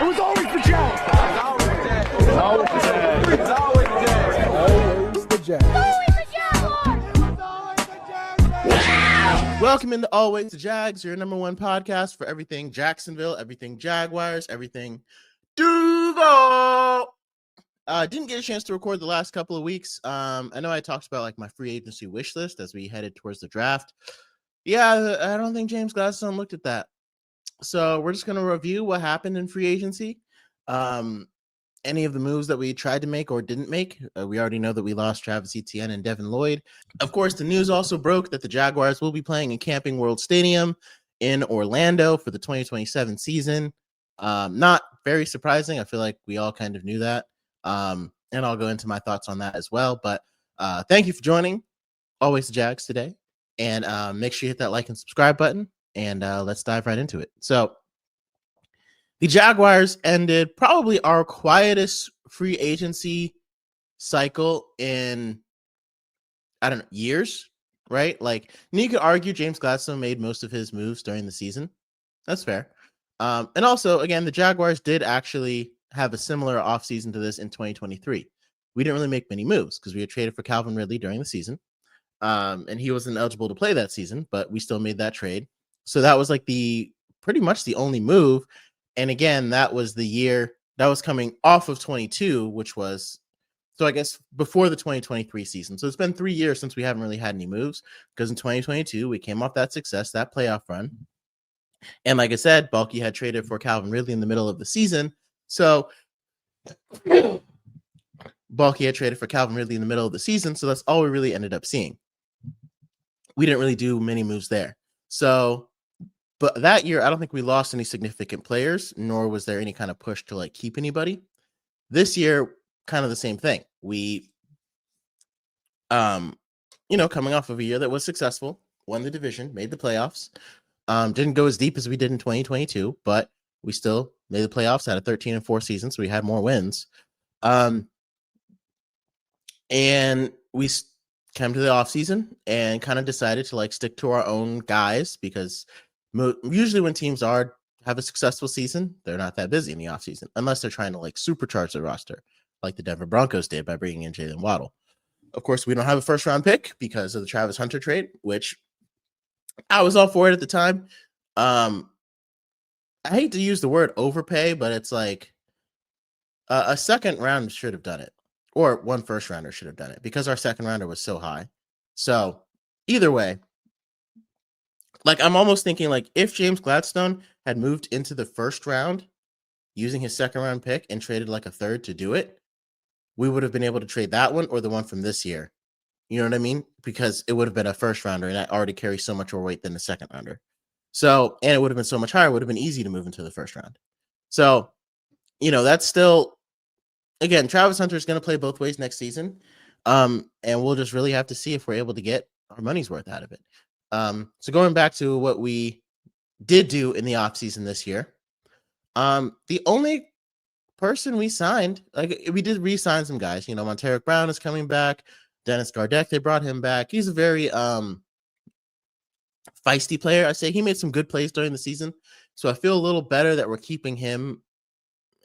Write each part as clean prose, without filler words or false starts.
It was always the Jags. It's always the Jags. It's always the Jags. Always the Jags. Welcome into Always the Jags, your number one podcast for everything Jacksonville, everything Jaguars, everything Duval. Didn't get a chance to record the last couple of weeks. I know I talked about like my free agency wish list as we headed towards the draft. Yeah, I don't think James Gladstone looked at that. So we're just going to review what happened in free agency. Any of the moves that we tried to make or didn't make. We already know that we lost Travis Etienne and Devin Lloyd. Of course, the news also broke that the Jaguars will be playing in Camping World Stadium in Orlando for the 2027 season. Not very surprising. I feel like we all kind of knew that. And I'll go into my thoughts on that as well. But thank you for joining Always the Jags today. And make sure you hit that like and subscribe button. And let's dive right into it. So the Jaguars ended probably our quietest free agency cycle in, I don't know, years, right? Like, you could argue James Gladstone made most of his moves during the season. That's fair. And also, again, the Jaguars did actually have a similar offseason to this in 2023. We didn't really make many moves because we had traded for Calvin Ridley during the season. And he wasn't eligible to play that season, but we still made that trade. So that was like pretty much the only move. And again, that was the year that was coming off of 22, which was, so I guess before the 2023 season. So it's been 3 years since we haven't really had any moves because in 2022, we came off that success, that playoff run. And like I said, Bulky had traded for Calvin Ridley in the middle of the season. So Bulky had traded for Calvin Ridley in the middle of the season. So that's all we really ended up seeing. We didn't really do many moves there. So, but that year, I don't think we lost any significant players, nor was there any kind of push to like keep anybody. This year, kind of the same thing. We, coming off of a year that was successful, won the division, made the playoffs. Didn't go as deep as we did in 2022, but we still made the playoffs, had a 13-4 season, so we had more wins. And we came to the offseason and kind of decided to like stick to our own guys because usually when teams have a successful season, they're not that busy in the offseason unless they're trying to like supercharge the roster like the Denver Broncos did by bringing in Jalen Waddle. Of course, we don't have a first round pick because of the Travis Hunter trade, which I was all for it at the time. I hate to use the word overpay, but it's like a second round should have done it, or one first rounder should have done it because our second rounder was so high. So either way, like I'm almost thinking like if James Gladstone had moved into the first round using his second round pick and traded like a third to do it, we would have been able to trade that one or the one from this year. You know what I mean? Because it would have been a first rounder and I already carry so much more weight than the second rounder. So, and it would have been so much higher. It would have been easy to move into the first round. So, that's still, again, Travis Hunter is going to play both ways next season. And we'll just really have to see if we're able to get our money's worth out of it. So going back to what we did do in the offseason this year, the only person we signed, like we did re-sign some guys, Monteric Brown is coming back, Dennis Gardeck, they brought him back. He's a very feisty player. I say he made some good plays during the season. So I feel a little better that we're keeping him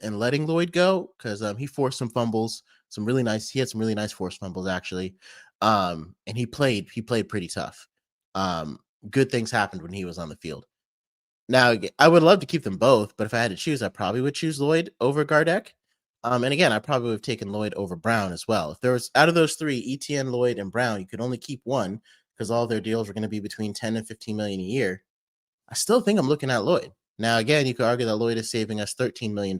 and letting Lloyd go because he forced some fumbles, he had some really nice forced fumbles actually. And he played pretty tough. Good things happened when he was on the field. Now, I would love to keep them both, but if I had to choose, I probably would choose Lloyd over Gardeck. And again, I probably would have taken Lloyd over Brown as well. If there was, out of those three, ETN, Lloyd, and Brown, you could only keep one because all their deals were going to be between 10 and 15 million a year. I still think I'm looking at Lloyd. Now, again, you could argue that Lloyd is saving us $13 million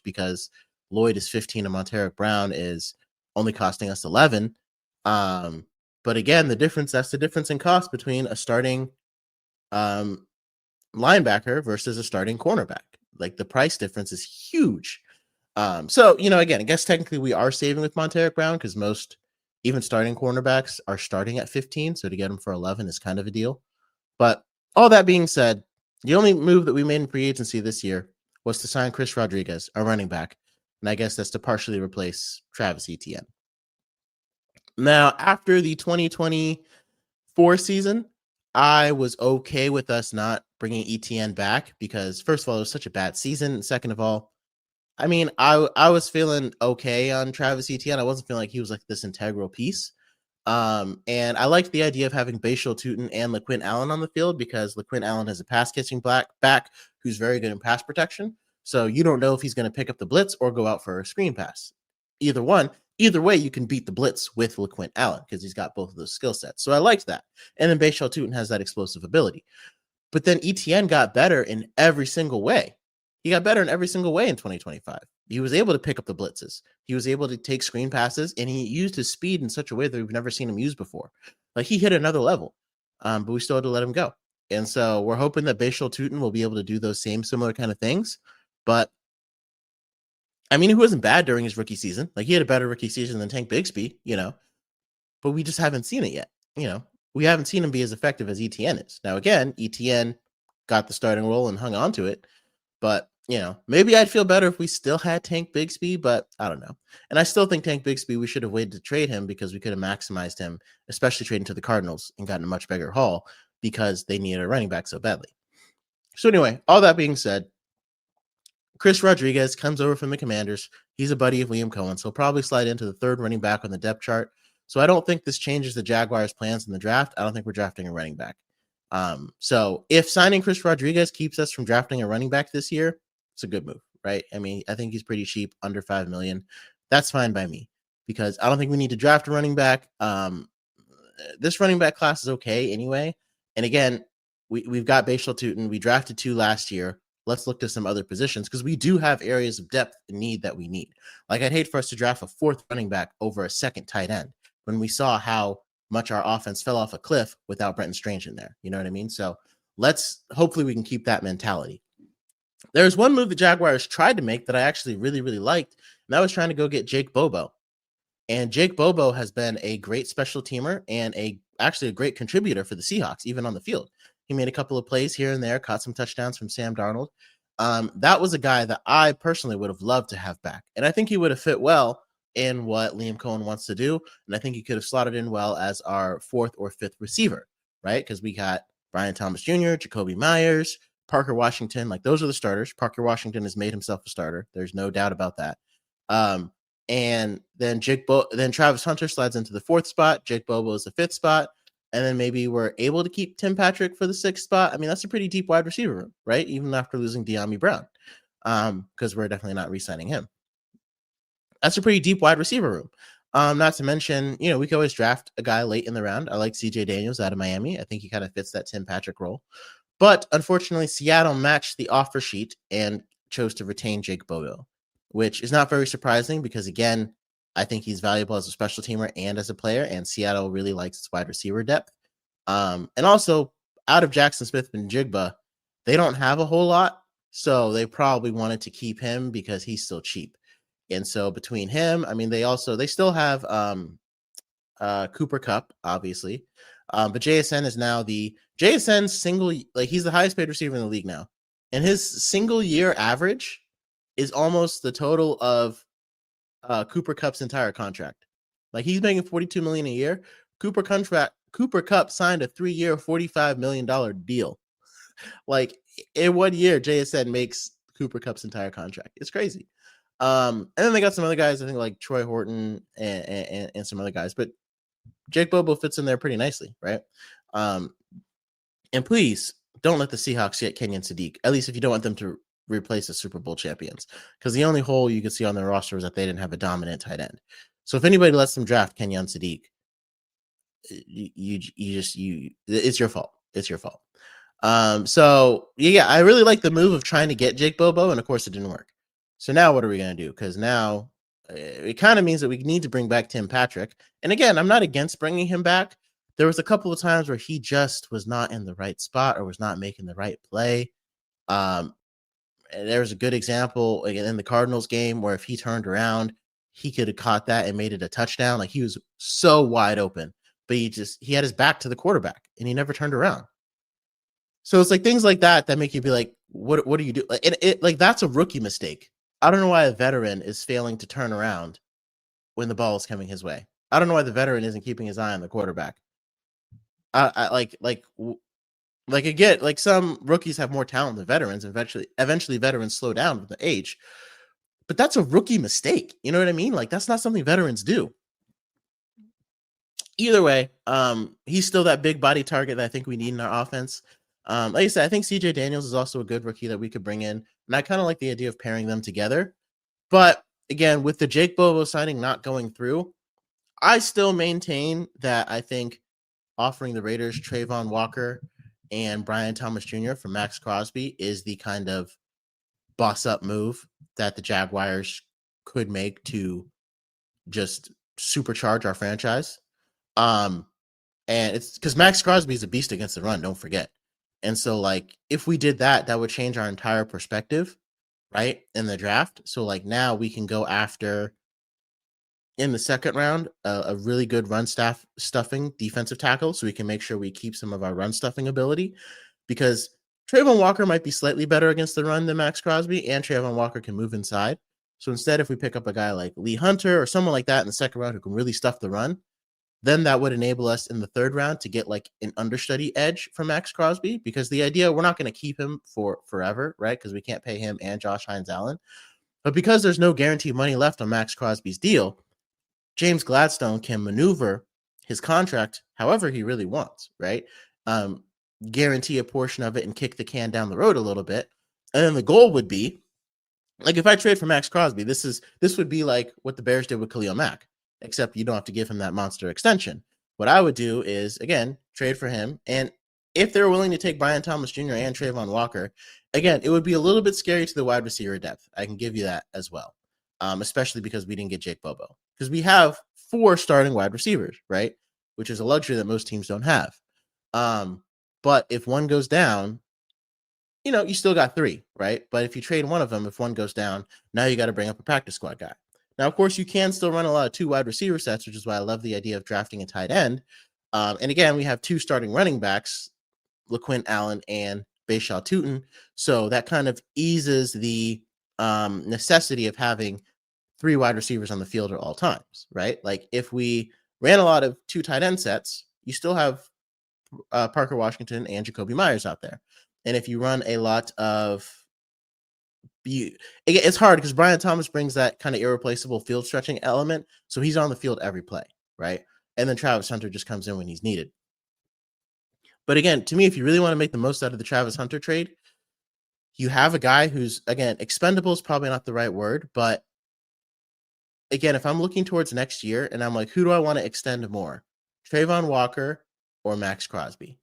because Lloyd is 15 and Monteric Brown is only costing us 11. But again, that's the difference in cost between a starting linebacker versus a starting cornerback. Like the price difference is huge. So, again, I guess technically we are saving with Monteric Brown because most even starting cornerbacks are starting at 15. So to get them for 11 is kind of a deal. But all that being said, the only move that we made in free agency this year was to sign Chris Rodriguez, our running back. And I guess that's to partially replace Travis Etienne. Now, after the 2024 season, I was okay with us not bringing ETN back because, first of all, it was such a bad season. And second of all, I mean, I was feeling okay on Travis Etienne. I wasn't feeling like he was like this integral piece. And I liked the idea of having Bashal Tutin and LaQuint Allen on the field because LaQuint Allen has a pass catching back who's very good in pass protection. So you don't know if he's going to pick up the blitz or go out for a screen pass. Either one, either way, you can beat the blitz with LaQuint Allen because he's got both of those skill sets. So I liked that. And then Bashal Tutin has that explosive ability. But then Etienne got better in every single way. He got better in every single way in 2025. He was able to pick up the blitzes. He was able to take screen passes, and he used his speed in such a way that we've never seen him use before. Like he hit another level, but we still had to let him go. And so we're hoping that Bashal Tutin will be able to do those same similar kind of things. But I mean, he wasn't bad during his rookie season. Like he had a better rookie season than Tank Bigsby, but we just haven't seen it yet. We haven't seen him be as effective as Etienne is. Now, again, Etienne got the starting role and hung on to it. But, maybe I'd feel better if we still had Tank Bigsby, but I don't know. And I still think Tank Bigsby, we should have waited to trade him because we could have maximized him, especially trading to the Cardinals and gotten a much bigger haul because they needed a running back so badly. So anyway, all that being said, Chris Rodriguez comes over from the Commanders. He's a buddy of Liam Cohen's. He'll probably slide into the third running back on the depth chart. So I don't think this changes the Jaguars' plans in the draft. I don't think we're drafting a running back. So if signing Chris Rodriguez keeps us from drafting a running back this year, it's a good move, right? I mean, I think he's pretty cheap, under $5 million. That's fine by me because I don't think we need to draft a running back. This running back class is okay anyway. And again, we've got Bashal Tutin. We drafted 2 last year. Let's look to some other positions because we do have areas of depth and need that we need. Like I'd hate for us to draft a 4th running back over a 2nd tight end when we saw how much our offense fell off a cliff without Brenton Strange in there. You know what I mean? So hopefully we can keep that mentality. There's one move the Jaguars tried to make that I actually really, really liked, and that was trying to go get Jake Bobo. And Jake Bobo has been a great special teamer and actually a great contributor for the Seahawks, even on the field. He made a couple of plays here and there, caught some touchdowns from Sam Darnold. That was a guy that I personally would have loved to have back. And I think he would have fit well in what Liam Cohen wants to do. And I think he could have slotted in well as our 4th or 5th receiver, right? Because we got Brian Thomas Jr., Jacoby Myers, Parker Washington. Like those are the starters. Parker Washington has made himself a starter. There's no doubt about that. And then then Travis Hunter slides into the 4th spot. Jake Bobo is the 5th spot. And then maybe we're able to keep Tim Patrick for the 6th spot. I mean, that's a pretty deep wide receiver room, right? Even after losing De'Ami Brown, because we're definitely not re-signing him. That's a pretty deep wide receiver room. Not to mention, we can always draft a guy late in the round. I like CJ Daniels out of Miami. I think he kind of fits that Tim Patrick role. But unfortunately, Seattle matched the offer sheet and chose to retain Jake Bobo, which is not very surprising because, again, I think he's valuable as a special teamer and as a player, and Seattle really likes its wide receiver depth. And also, out of Jackson Smith and Jigba, they don't have a whole lot, so they probably wanted to keep him because he's still cheap. And so between him, I mean, they still have Cooper Kupp, obviously, but JSN is now JSN's single, like he's the highest paid receiver in the league now, and his single year average is almost the total of Cooper Kupp's entire contract. Like he's making $42 million a year. Cooper Kupp signed a 3-year, $45 million deal. Like in 1 year, JSN makes Cooper Kupp's entire contract. It's crazy. And then they got some other guys, I think like Troy Horton and some other guys, but Jake Bobo fits in there pretty nicely, right? And please don't let the Seahawks get Kenyon Sadiq, at least if you don't want them to replace the Super Bowl champions, because the only hole you could see on their roster was that they didn't have a dominant tight end. So if anybody lets them draft Kenyon Sadiq, it's your fault. It's your fault. So yeah, I really like the move of trying to get Jake Bobo, and of course it didn't work. So now what are we going to do? Because now it kind of means that we need to bring back Tim Patrick. And again, I'm not against bringing him back. There was a couple of times where he just was not in the right spot or was not making the right play. There was a good example in the Cardinals game where if he turned around, he could have caught that and made it a touchdown. Like he was so wide open, but he had his back to the quarterback and he never turned around. So it's like things like that make you be like, what do you do? Like that's a rookie mistake. I don't know why a veteran is failing to turn around when the ball is coming his way. I don't know why the veteran isn't keeping his eye on the quarterback. Again, like some rookies have more talent than veterans. Eventually veterans slow down with the age. but that's a rookie mistake. You know what I mean? Like, that's not something veterans do. Either way, he's still that big body target that I think we need in our offense. Like I said, I think CJ Daniels is also a good rookie that we could bring in, and I kind of like the idea of pairing them together. But again, with the Jake Bobo signing not going through, I still maintain that I think offering the Raiders Trayvon Walker and Brian Thomas Jr. for Max Crosby is the kind of boss up move that the Jaguars could make to just supercharge our franchise. And it's because Max Crosby is a beast against the run, don't forget. And so, like, if we did that, that would change our entire perspective, right, in the draft. So, like, now we can go after, in the second round, a really good run stuffing defensive tackle, so we can make sure we keep some of our run stuffing ability, because Trayvon Walker might be slightly better against the run than Max Crosby, and Trayvon Walker can move inside. So instead, if we pick up a guy like Lee Hunter or someone like that in the second round who can really stuff the run, then that would enable us in the third round to get like an understudy edge for Max Crosby, because the idea, we're not going to keep him for forever, right? Because we can't pay him and Josh Hines-Allen. But because there's no guaranteed money left on Max Crosby's deal, James Gladstone can maneuver his contract however he really wants, right? Guarantee a portion of it and kick the can down the road a little bit. And then the goal would be, like, if I trade for Max Crosby, this would be like what the Bears did with Khalil Mack, except you don't have to give him that monster extension. What I would do is, again, trade for him. And if they're willing to take Brian Thomas Jr. and Trayvon Walker, again, it would be a little bit scary to the wide receiver depth. I can give you that as well, especially because we didn't get Jake Bobo. Because we have 4 starting wide receivers, right? Which is a luxury that most teams don't have. But if one goes down, you still got 3, right? But if you trade one of them, if one goes down, now you got to bring up a practice squad guy. Now, of course, you can still run a lot of 2 wide receiver sets, which is why I love the idea of drafting a tight end. And again, we have 2 starting running backs, LaQuint Allen and Bayshaw Tootin. So that kind of eases the necessity of having 3 wide receivers on the field at all times, right? Like, if we ran a lot of 2 tight end sets, you still have Parker Washington and Jacoby Myers out there. And if you run a lot of, it's hard because Brian Thomas brings that kind of irreplaceable field stretching element. So he's on the field every play, right? And then Travis Hunter just comes in when he's needed. But again, to me, if you really want to make the most out of the Travis Hunter trade, you have a guy who's, again, expendable is probably not the right word, but again, if I'm looking towards next year and I'm like, who do I want to extend more? Trayvon Walker or Max Crosby?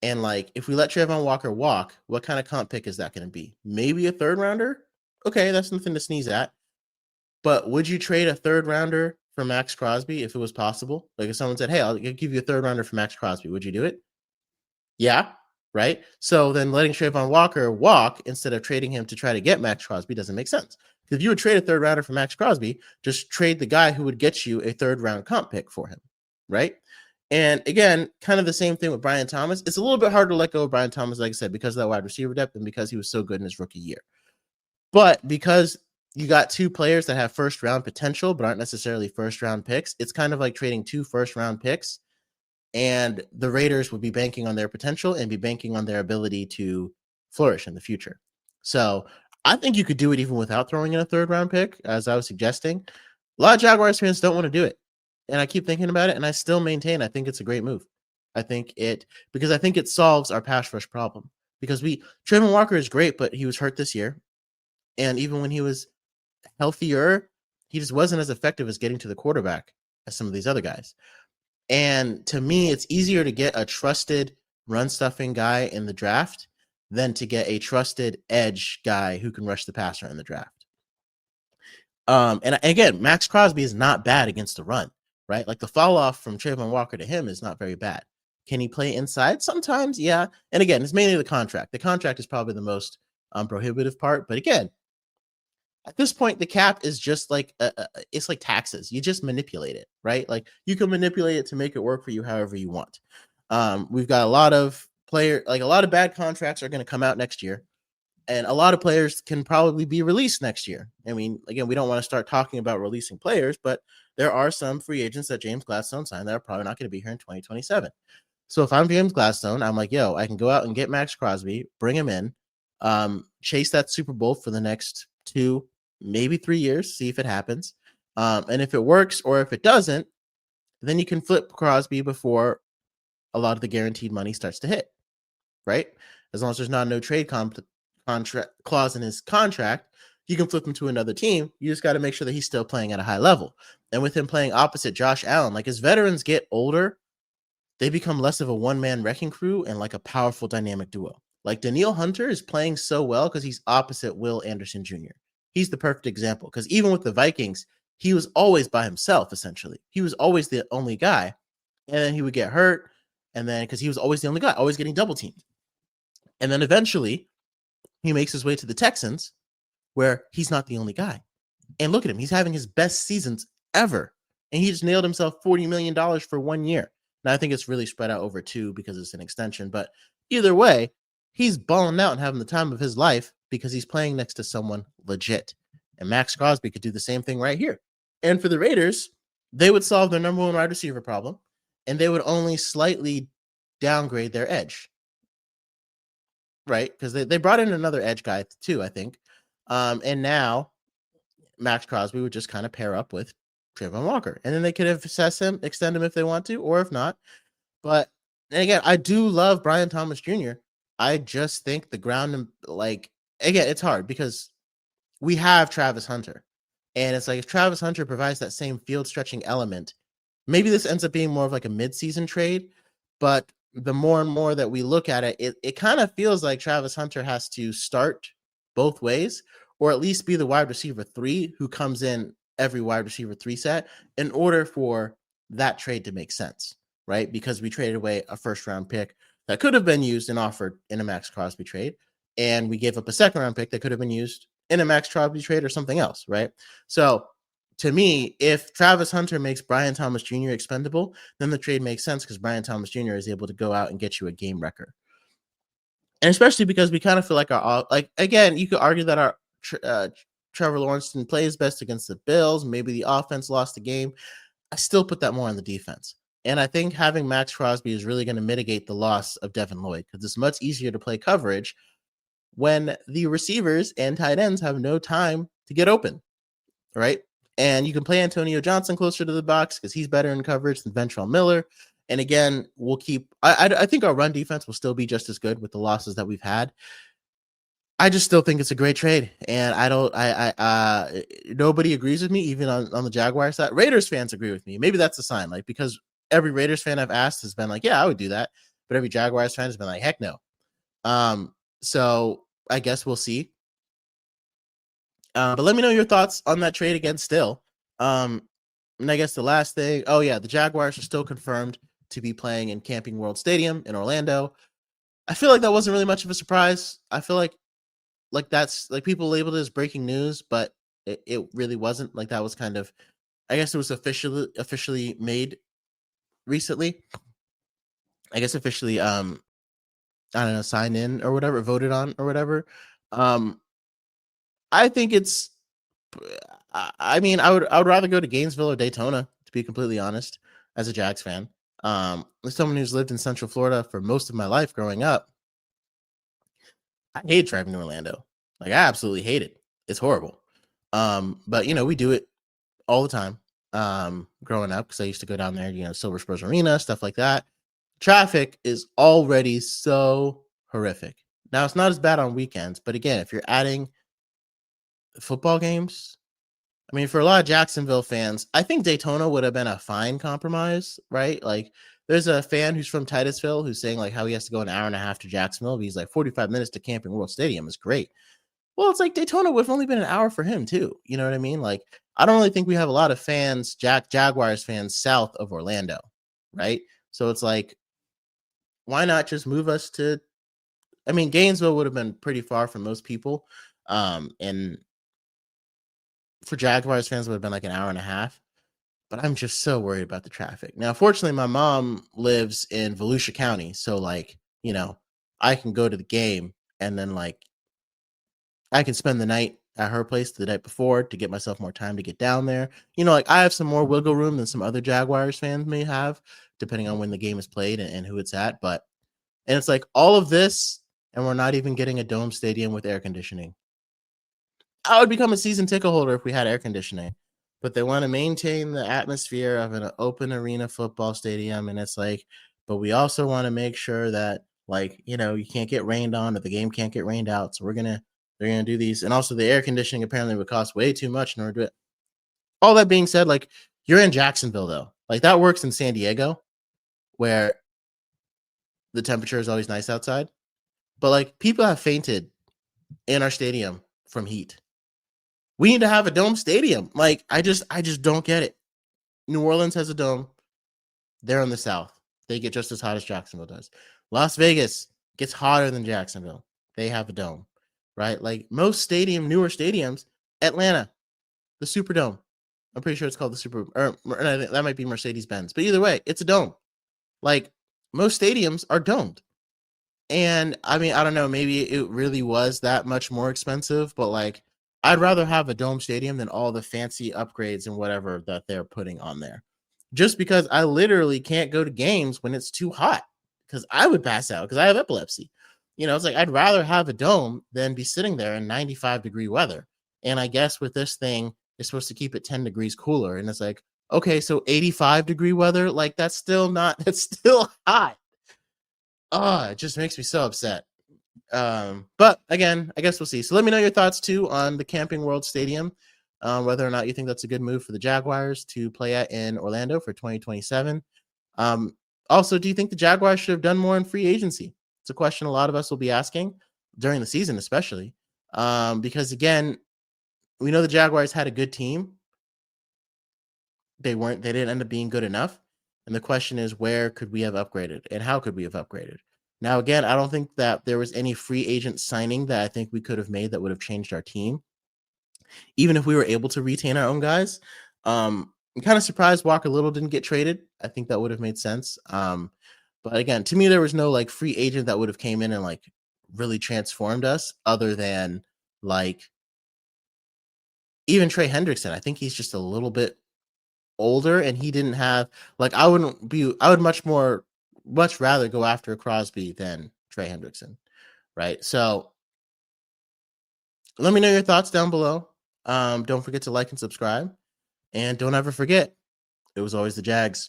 And like, if we let Trayvon Walker walk, what kind of comp pick is that going to be? Maybe a 3rd rounder? Okay, that's nothing to sneeze at. But would you trade a 3rd rounder for Max Crosby if it was possible? Like, if someone said, hey, I'll give you a 3rd rounder for Max Crosby, would you do it? Yeah, right? So then letting Trayvon Walker walk instead of trading him to try to get Max Crosby doesn't make sense. Because if you would trade a 3rd rounder for Max Crosby, just trade the guy who would get you a 3rd round comp pick for him, right? And again, kind of the same thing with Brian Thomas. It's a little bit hard to let go of Brian Thomas, like I said, because of that wide receiver depth and because he was so good in his rookie year. But because you got 2 players that have 1st round potential but aren't necessarily 1st round picks, it's kind of like trading 2 1st round picks, and the Raiders would be banking on their potential and be banking on their ability to flourish in the future. So I think you could do it even without throwing in a 3rd round pick, as I was suggesting. A lot of Jaguars fans don't want to do it. And I keep thinking about it, and I still maintain I think it's a great move. Because I think it solves our pass rush problem. Because Trayvon Walker is great, but he was hurt this year. And even when he was healthier, he just wasn't as effective as getting to the quarterback as some of these other guys. And to me, it's easier to get a trusted run stuffing guy in the draft than to get a trusted edge guy who can rush the passer in the draft. And again, Max Crosby is not bad against the run, right? Like, the fall off from Trayvon Walker to him is not very bad. Can he play inside? Sometimes, yeah. And again, it's mainly the contract. The contract is probably the most prohibitive part. But again, at this point, the cap is just like it's like taxes. You just manipulate it, right? Like, you can manipulate it to make it work for you however you want. We've got a lot of bad contracts are going to come out next year, and a lot of players can probably be released next year. I mean, again, we don't want to start talking about releasing players, but there are some free agents that James Gladstone signed that are probably not going to be here in 2027. So if I'm James Gladstone, I'm like, I can go out and get Max Crosby, bring him in, chase that Super Bowl for the next 2, maybe 3 years, see if it happens. And if it works or if it doesn't, then you can flip Crosby before a lot of the guaranteed money starts to hit, right? As long as there's not no trade contract clause in his contract, you can flip him to another team. You just got to make sure that he's still playing at a high level. And with him playing opposite Josh Allen, like as veterans get older, they become less of a one-man wrecking crew and like a powerful dynamic duo. Like Danielle Hunter is playing so well because he's opposite Will Anderson Jr. He's the perfect example because even with the Vikings, he was always by himself, essentially. He was always the only guy. And then he would get hurt. And then because he was always the only guy, always getting double teamed. And then eventually he makes his way to the Texans where he's not the only guy. And look at him. He's having his best seasons ever. And he just nailed himself $40 million for 1 year. Now, I think it's really spread out over 2 because it's an extension. But either way, he's balling out and having the time of his life because he's playing next to someone legit. And Max Crosby could do the same thing right here. And for the Raiders, they would solve their number one wide receiver problem, and they would only slightly downgrade their edge. Right? Because they brought in another edge guy too, I think. And now Max Crosby would just kind of pair up with Trayvon Walker. And then they could assess him, extend him if they want to, or if not. But again, I do love Brian Thomas Jr. I just think the ground, like, again, it's hard because we have Travis Hunter. And it's like if Travis Hunter provides that same field stretching element, maybe this ends up being more of like a midseason trade. But the more and more that we look at it, it kind of feels like Travis Hunter has to start both ways, or at least be the wide receiver 3 who comes in every wide receiver 3 set in order for that trade to make sense, right? Because we traded away a first round pick that could have been used and offered in a Max Crosby trade. And we gave up a second round pick that could have been used in a Max Crosby trade or something else, right? So to me, if Travis Hunter makes Brian Thomas Jr. expendable, then the trade makes sense because Brian Thomas Jr. is able to go out and get you a game wrecker. And especially because we kind of feel like again, you could argue that our Trevor Lawrence didn't play his best against the Bills. Maybe the offense lost the game. I still put that more on the defense. And I think having Max Crosby is really going to mitigate the loss of Devin Lloyd because it's much easier to play coverage when the receivers and tight ends have no time to get open, right? And you can play Antonio Johnson closer to the box because he's better in coverage than Ventrell Miller. And again, we'll keep. I think our run defense will still be just as good with the losses that we've had. I just still think it's a great trade, and nobody agrees with me, even on the Jaguars side. Raiders fans agree with me. Maybe that's a sign, like because every Raiders fan I've asked has been like, "Yeah, I would do that," but every Jaguars fan has been like, "Heck no." So I guess we'll see. But let me know your thoughts on that trade again. Still, and I guess the last thing. Oh yeah, the Jaguars are still confirmed to be playing in Camping World Stadium in Orlando. I feel like that wasn't really much of a surprise. I feel like that's like people labeled it as breaking news, but it really wasn't. Like that was kind of, I guess it was officially made recently. I guess officially, I don't know, signed in or whatever, voted on or whatever. I think it's. I mean, I would rather go to Gainesville or Daytona, to be completely honest, as a Jags fan. As someone who's lived in Central Florida for most of my life growing up, I hate driving to Orlando. Like I absolutely hate it. It's horrible. But we do it all the time. Growing up, because I used to go down there, Silver Spurs Arena, stuff like that. Traffic is already so horrific. Now it's not as bad on weekends, but again, if you're adding football games, I mean, for a lot of Jacksonville fans, I think Daytona would have been a fine compromise, right? Like, there's a fan who's from Titusville who's saying like how he has to go an hour and a half to Jacksonville. But he's like 45 minutes to Camping World Stadium is great. Well, it's like Daytona would have only been an hour for him too. You know what I mean? Like, I don't really think we have a lot of fans, Jaguars fans south of Orlando, right? So it's like, why not just move us to? I mean, Gainesville would have been pretty far from most people, and for Jaguars fans, it would have been like an hour and a half. But I'm just so worried about the traffic. Now, fortunately, my mom lives in Volusia County. So, like, I can go to the game and then, like, I can spend the night at her place the night before to get myself more time to get down there. Like, I have some more wiggle room than some other Jaguars fans may have, depending on when the game is played and who it's at. And it's like all of this, and we're not even getting a dome stadium with air conditioning. I would become a season ticket holder if we had air conditioning. But they want to maintain the atmosphere of an open arena football stadium, and it's like, but we also want to make sure that, like, you can't get rained on, or the game can't get rained out. So they're gonna do these, and also the air conditioning apparently would cost way too much in order to do it. All that being said, like, you're in Jacksonville though, like that works in San Diego, where the temperature is always nice outside, but like people have fainted in our stadium from heat. We need to have a dome stadium. Like, I just don't get it. New Orleans has a dome. They're in the South. They get just as hot as Jacksonville does. Las Vegas gets hotter than Jacksonville. They have a dome, right? Like most newer stadiums, Atlanta, the Superdome. I'm pretty sure it's called the Super, or that might be Mercedes-Benz. But either way, it's a dome. Like most stadiums are domed. And I mean, I don't know, maybe it really was that much more expensive, but like I'd rather have a dome stadium than all the fancy upgrades and whatever that they're putting on there. Just because I literally can't go to games when it's too hot, because I would pass out because I have epilepsy. It's like I'd rather have a dome than be sitting there in 95-degree weather. And I guess with this thing, it's supposed to keep it 10 degrees cooler. And it's like, okay, so 85-degree weather, like that's still hot. Oh, it just makes me so upset. But again, I guess we'll see. So let me know your thoughts too on the Camping World Stadium, whether or not you think that's a good move for the Jaguars to play at in Orlando for 2027. Also, do you think the Jaguars should have done more in free agency? It's a question a lot of us will be asking during the season, especially because again, we know the Jaguars had a good team. They didn't end up being good enough. And the question is, where could we have upgraded and how could we have upgraded? Now, again, I don't think that there was any free agent signing that I think we could have made that would have changed our team. Even if we were able to retain our own guys, I'm kind of surprised Walker Little didn't get traded. I think that would have made sense. But again, to me, there was no like free agent that would have came in and like really transformed us other than like even Trey Hendrickson. I think he's just a little bit older and he didn't have like I would much rather go after Crosby than Trey Hendrickson, right? So let me know your thoughts down below. Don't forget to like and subscribe, and don't ever forget, it was always the Jags.